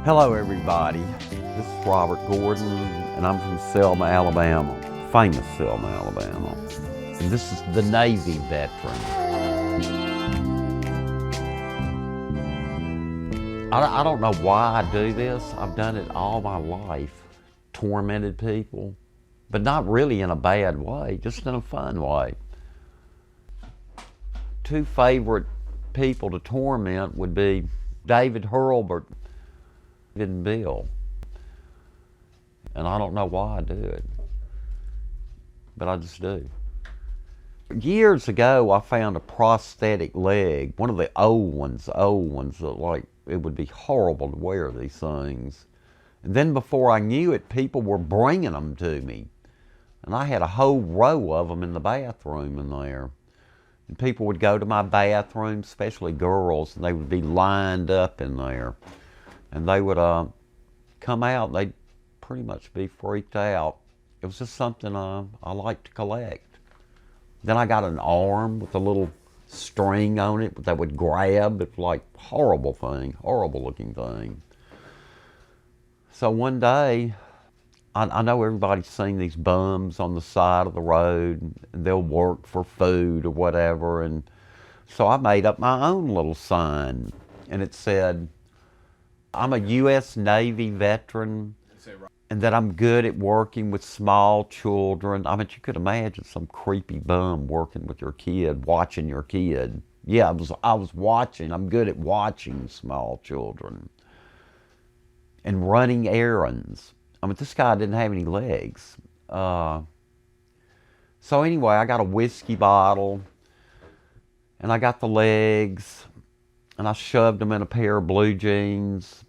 Hello everybody, this is Robert Gordon and I'm from Selma, Alabama, famous Selma, Alabama. And this is the Navy veteran. I don't know why I do this. I've done it all my life, tormented people, but not really in a bad way, just in a fun way. Two favorite people to torment would be David Hurlburt and Bill. And I don't know why I do it, but I just do. Years ago, I found a prosthetic leg, one of the old ones that like, it would be horrible to wear these things. And then before I knew it, people were bringing them to me. And I had a whole row of them in the bathroom in there. And people would go to my bathroom, especially girls, and they would be lined up in there. And they would come out, and they'd pretty much be freaked out. It was just something I liked to collect. Then I got an arm with a little string on it that would grab. It was like horrible looking thing. So one day, I know everybody's seen these bums on the side of the road, and they'll work for food or whatever. And so I made up my own little sign, and it said, I'm a U.S. Navy veteran, and that I'm good at working with small children. I mean, you could imagine some creepy bum working with your kid, watching your kid. Yeah, I was watching. I'm good at watching small children and running errands. I mean, this guy didn't have any legs. So anyway, I got a whiskey bottle, and I got the legs, and I shoved them in a pair of blue jeans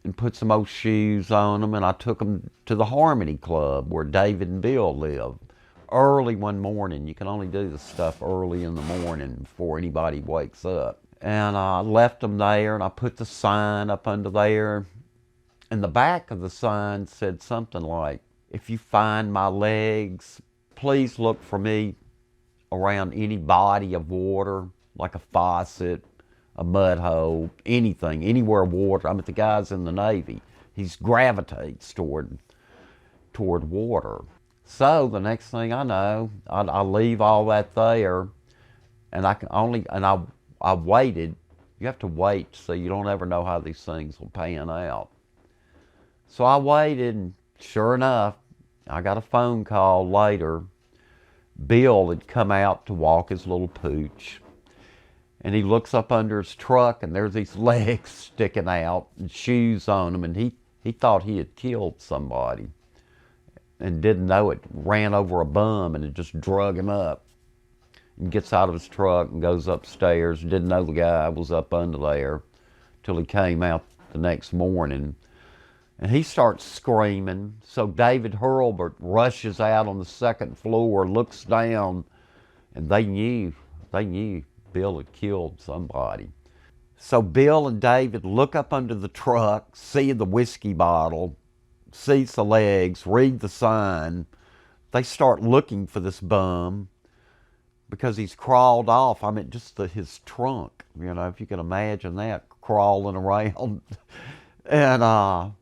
and put some old shoes on them, and I took them to the Harmony Club where David and Bill live. Early one morning. You can only do this stuff early in the morning before anybody wakes up. And I left them there, and I put the sign up under there. And the back of the sign said something like, if you find my legs, please look for me around any body of water, like a faucet, a mud hole, anything, anywhere water. I mean, the guy's in the Navy. He gravitates toward water. So the next thing I know, I leave all that there, and I waited. You have to wait, so you don't ever know how these things will pan out. So I waited, and sure enough, I got a phone call later. Bill had come out to walk his little pooch. And he looks up under his truck, and there's these legs sticking out and shoes on them. And he thought he had killed somebody and didn't know it. Ran over a bum, and it just drug him up. And gets out of his truck and goes upstairs. Didn't know the guy was up under there till he came out the next morning. And he starts screaming. So David Hurlburt rushes out on the second floor, looks down, and they knew Bill had killed somebody. So Bill and David look up under the truck, see the whiskey bottle, sees the legs, read the sign. They start looking for this bum because he's crawled off. I mean, just his trunk, you know, if you can imagine that, crawling around. And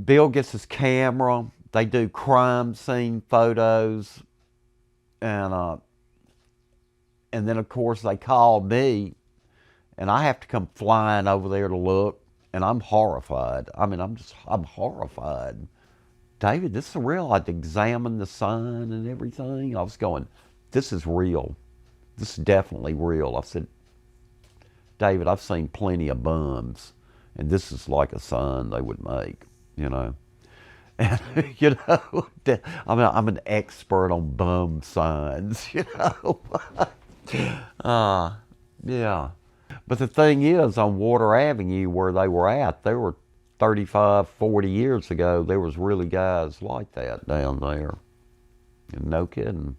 Bill gets his camera. They do crime scene photos. And then, of course, they call me, and I have to come flying over there to look, and I'm horrified. I mean, I'm horrified. David, this is real. I'd examined the sign and everything. I was going, this is real. This is definitely real. I said, David, I've seen plenty of bums, and this is like a sign they would make, you know. And, I'm an expert on bum signs, Yeah. But the thing is, on Water Avenue where they were at, there were 35, 40 years ago, there was really guys like that down there. No kidding.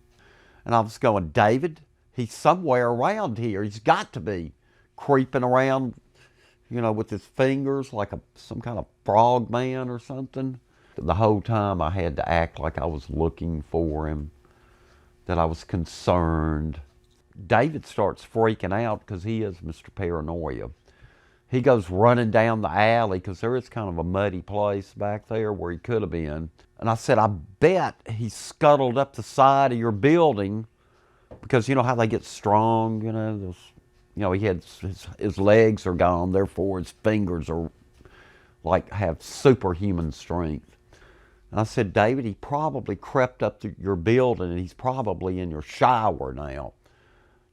And I was going, David, he's somewhere around here. He's got to be creeping around, with his fingers like some kind of frog man or something. The whole time I had to act like I was looking for him, that I was concerned. David starts freaking out because he is Mr. Paranoia. He goes running down the alley because there is kind of a muddy place back there where he could have been. And I said, I bet he scuttled up the side of your building because you know how they get strong, he had his legs are gone, therefore his fingers are like have superhuman strength. And I said, David, he probably crept up to your building and he's probably in your shower now,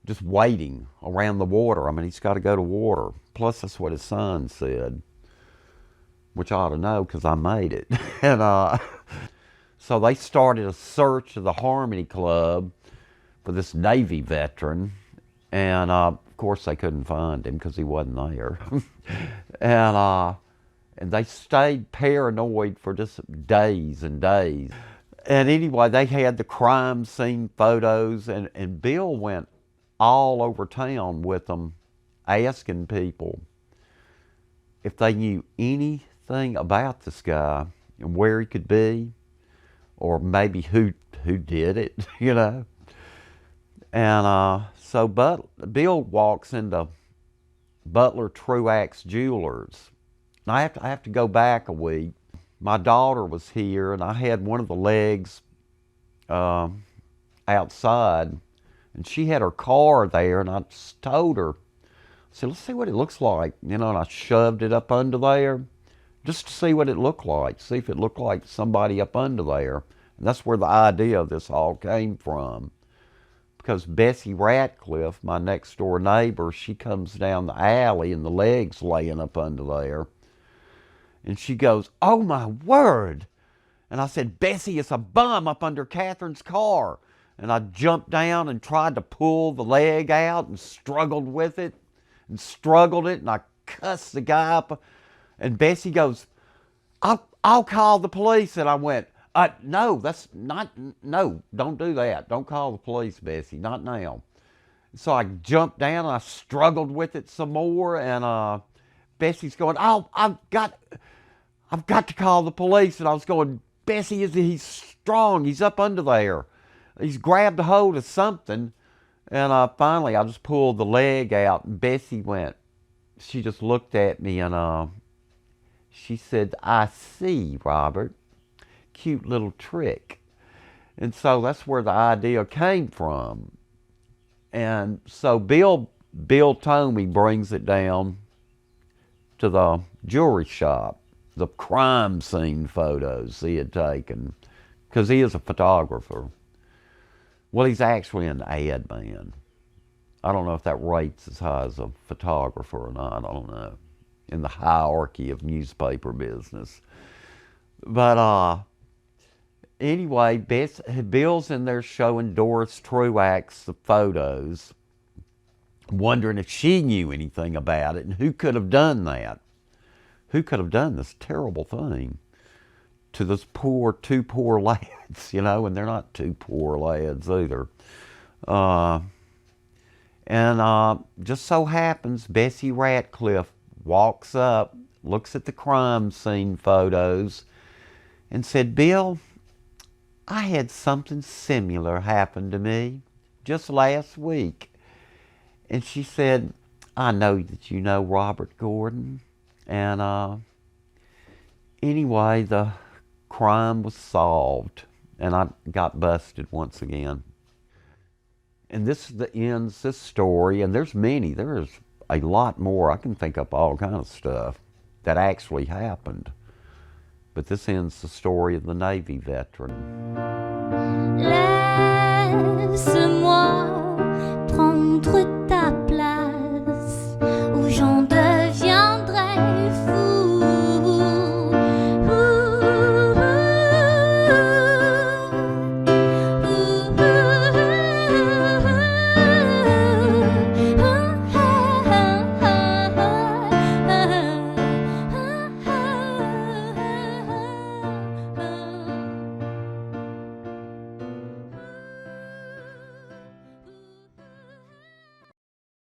just waiting around the water. I mean, he's got to go to water. Plus, that's what his son said, which I ought to know because I made it. And so they started a search of the Harmony Club for this Navy veteran. And of course, they couldn't find him because he wasn't there. And they stayed paranoid for just days and days. And anyway, they had the crime scene photos, and Bill went all over town with them, asking people if they knew anything about this guy and where he could be, or maybe who did it, And so Bill walks into Butler Truax Jewelers. And I have to go back a week. My daughter was here, and I had one of the legs outside, and she had her car there, and I just told her, I said, let's see what it looks like, and I shoved it up under there just to see what it looked like, see if it looked like somebody up under there. And that's where the idea of this all came from. Because Bessie Ratcliffe, my next door neighbor, she comes down the alley and the leg's laying up under there. And she goes, oh my word. And I said, Bessie, it's a bum up under Catherine's car. And I jumped down and tried to pull the leg out and struggled with it and struggled it. And I cussed the guy up. And Bessie goes, I'll call the police. And I went, no, don't do that. Don't call the police, Bessie, not now. So I jumped down and I struggled with it some more. And Bessie's going, I've got to call the police. And I was going, Bessie, he's strong. He's up under there. He's grabbed a hold of something. And finally, I just pulled the leg out. And Bessie she just looked at me and she said, I see, Robert. Cute little trick. And so that's where the idea came from. And so Bill Tomey brings it down to the jewelry shop, the crime scene photos he had taken, because he is a photographer. Well, he's actually an ad man. I don't know if that rates as high as a photographer or not. I don't know. In the hierarchy of newspaper business. But anyway, Bill's in there showing Doris Truax the photos, wondering if she knew anything about it and who could have done that. Who could have done this terrible thing to those two poor lads, and they're not two poor lads either. And just so happens, Bessie Ratcliffe walks up, looks at the crime scene photos, and said, Bill, I had something similar happen to me just last week. And she said, I know that you know Robert Gordon. And anyway, the crime was solved, and I got busted once again. And this ends this story, and there's many. There's a lot more. I can think up all kinds of stuff that actually happened. But this ends the story of the Navy veteran. Laisse-moi prendre ta